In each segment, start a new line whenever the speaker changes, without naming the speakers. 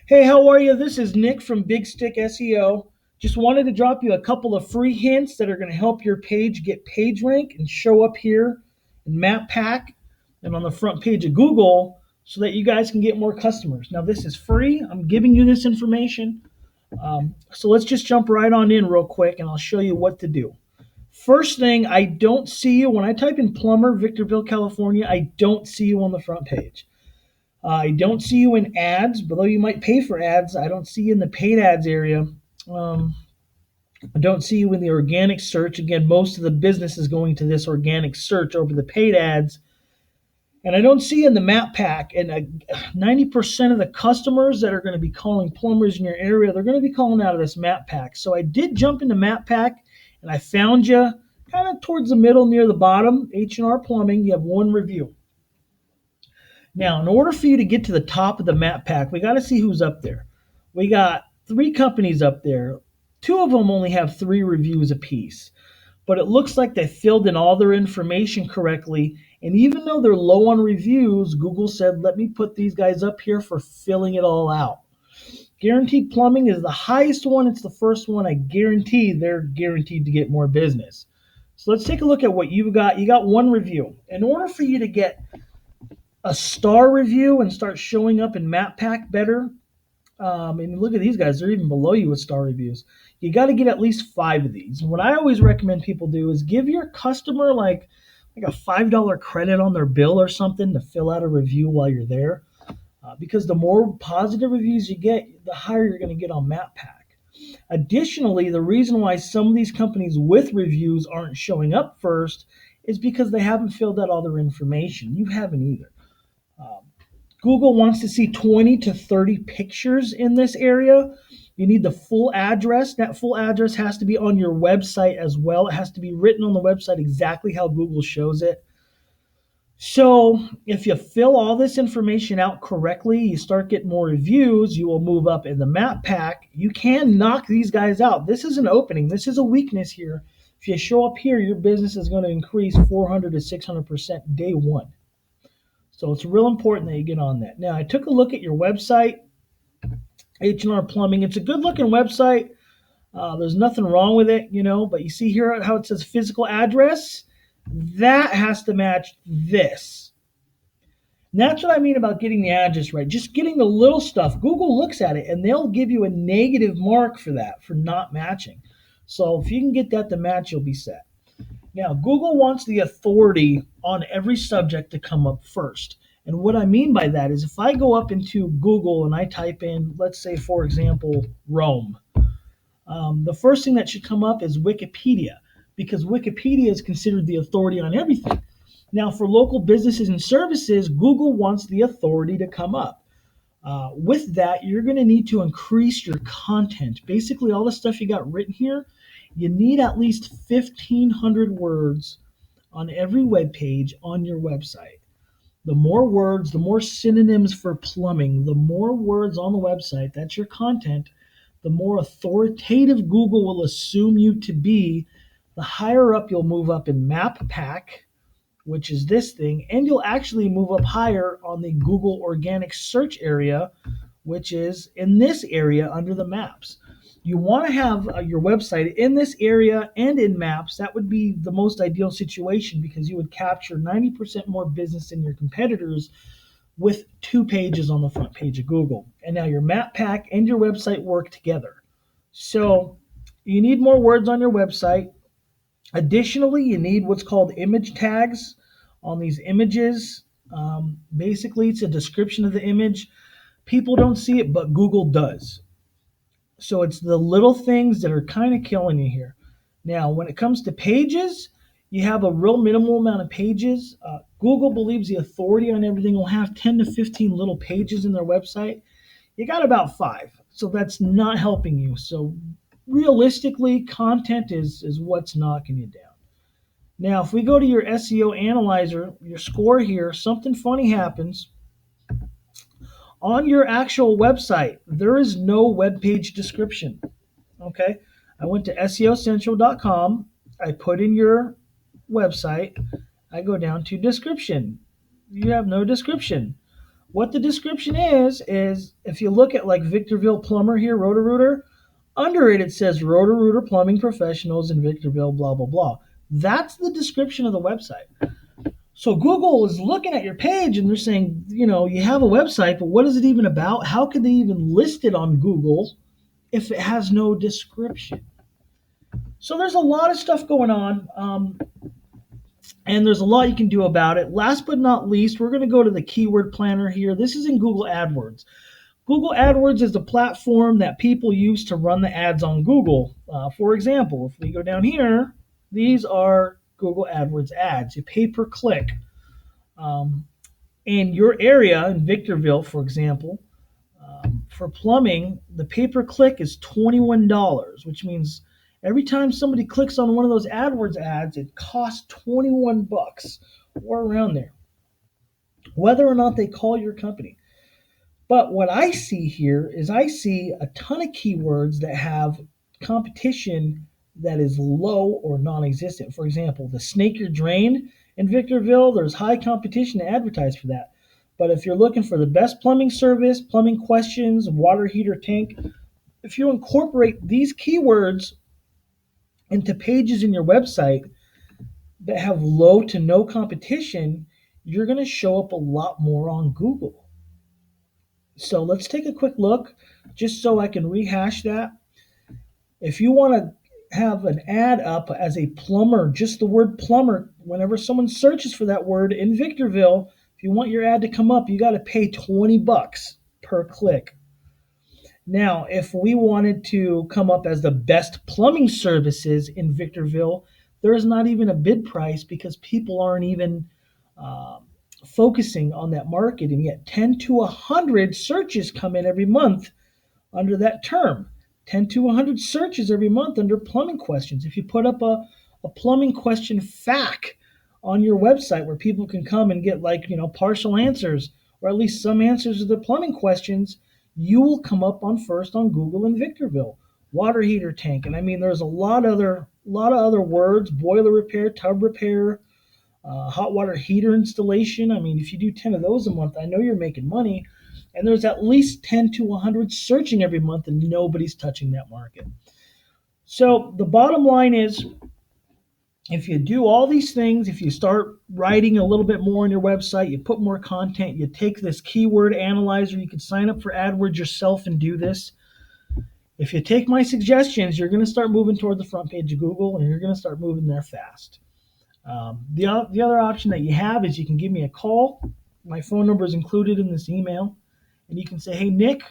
Hey, how are you? This is Nick from Big Stick SEO. Just wanted to drop you a couple of free hints that are going to help your page get page rank and show up here in Map Pack and on the front page of Google so that you guys can get more customers. Now, this is free. I'm giving you this information. So let's just jump right on in real quick and I'll show you what to do. First thing, I don't see you. When I type in plumber, Victorville, California, I don't see you on the front page. I don't see you in ads, although you might pay for ads. I don't see you in the paid ads area. Um, I don't see you in the organic search. Again, most of the business is going to this organic search over the paid ads. And I don't see you in the map pack. And 90% of the customers that are going to be calling plumbers in your area, they're going to be calling out of this map pack. So I did jump into map pack and I found you kind of towards the middle near the bottom, H&R Plumbing. You have one review. Now, in order for you to get to the top of the map pack, we got to see who's up there. We got three companies up there. Two of them only have 3 reviews apiece, but it looks like they filled in all their information correctly. And even though they're low on reviews, Google said, let me put these guys up here for filling it all out. Guaranteed Plumbing is the highest one. It's the first one. I guarantee they're guaranteed to get more business. So let's take a look at what you've got. You got one review. In order for you to get a star review and start showing up in Map Pack better. And look at these guys; they're even below you with star reviews. You got to get at least 5 of these. And what I always recommend people do is give your customer like a $5 credit on their bill or something to fill out a review while you're there. Because the more positive reviews you get, the higher you're going to get on Map Pack. Additionally, the reason why some of these companies with reviews aren't showing up first is because they haven't filled out all their information. You haven't either. Google wants to see 20 to 30 pictures in this area. You need the full address. That full address has to be on your website as well. It has to be written on the website exactly how Google shows it. So if you fill all this information out correctly, you start getting more reviews, you will move up in the map pack. You can knock these guys out. This is an opening. This is a weakness here. If you show up here, your business is going to increase 400 to 600% day one. So it's real important that you get on that. Now, I took a look at your website, H&R Plumbing. It's a good-looking website. There's nothing wrong with it, but you see here how it says physical address? That has to match this. And that's what I mean about getting the address right. Just getting the little stuff. Google looks at it, and they'll give you a negative mark for that, for not matching. So if you can get that to match, you'll be set. Now, Google wants the authority on every subject to come up first. And what I mean by that is if I go up into Google and I type in, let's say, for example, Rome, the first thing that should come up is Wikipedia, because Wikipedia is considered the authority on everything. Now, for local businesses and services, Google wants the authority to come up. With that, you're going to need to increase your content. Basically, all the stuff you got written here, you need at least 1,500 words on every web page on your website. The more words, the more synonyms for plumbing, the more words on the website, that's your content, the more authoritative Google will assume you to be, the higher up you'll move up in Map Pack, which is this thing, and you'll actually move up higher on the Google organic search area, which is in this area under the maps. You want to have your website in this area and in maps. That would be the most ideal situation because you would capture 90% more business than your competitors with 2 pages on the front page of Google. And now your map pack and your website work together. So you need more words on your website. Additionally, you need what's called image tags on these images. Basically, it's a description of the image. People don't see it, but Google does. So it's the little things that are kind of killing you here. Now, when it comes to pages, you have a real minimal amount of pages. Google believes the authority on everything will have 10 to 15 little pages in their website. You got about 5. So that's not helping you. So realistically, content is what's knocking you down. Now, if we go to your SEO analyzer, your score here, something funny happens. On your actual website, there is no web page description. Okay, I went to SEOcentral.com. I put in your website. I go down to description. You have no description. What the description is if you look at like Victorville Plumber here, Roto-Rooter, under it says Roto-Rooter Plumbing Professionals in Victorville, blah, blah, blah. That's the description of the website. So Google is looking at your page and they're saying, you have a website, but what is it even about? How could they even list it on Google if it has no description? So there's a lot of stuff going on, and there's a lot you can do about it. Last but not least, we're going to go to the keyword planner here. This is in Google AdWords. Google AdWords is the platform that people use to run the ads on Google. For example, if we go down here, these are Google AdWords ads. You pay per click. In your area, in Victorville, for example, for plumbing, the pay per click is $21, which means every time somebody clicks on one of those AdWords ads, it costs 21 bucks or around there, whether or not they call your company. But what I see here is I see a ton of keywords that have competition that is low or non-existent. For example, the snake your drain in Victorville, there's high competition to advertise for that. But if you're looking for the best plumbing service, plumbing questions, water heater tank, if you incorporate these keywords into pages in your website that have low to no competition, you're going to show up a lot more on Google. So let's take a quick look just so I can rehash that. If you want to have an ad up as a plumber, just the word plumber, whenever someone searches for that word in Victorville, if you want your ad to come up, you got to pay 20 bucks per click. Now, if we wanted to come up as the best plumbing services in Victorville, there is not even a bid price because people aren't even focusing on that market, and yet 10 to 100 searches come in every month under that term. 10 to 100 searches every month under plumbing questions. If you put up a plumbing question FAQ on your website where people can come and get partial answers or at least some answers to the plumbing questions, you will come up on first on Google in Victorville. Water heater tank, and I mean there's a lot of other words: boiler repair, tub repair, hot water heater installation. I mean, if you do 10 of those a month, I know you're making money. And there's at least 10 to 100 searching every month, and nobody's touching that market. So the bottom line is, if you do all these things, if you start writing a little bit more on your website, you put more content, you take this keyword analyzer, you can sign up for AdWords yourself and do this. If you take my suggestions, you're going to start moving toward the front page of Google, and you're going to start moving there fast. The other option that you have is you can give me a call. My phone number is included in this email. And you can say, hey, Nick,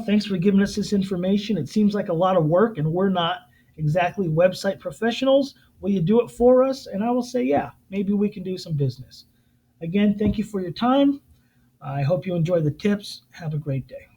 thanks for giving us this information. It seems like a lot of work, and we're not exactly website professionals. Will you do it for us? And I will say, yeah, maybe we can do some business. Again, thank you for your time. I hope you enjoy the tips. Have a great day.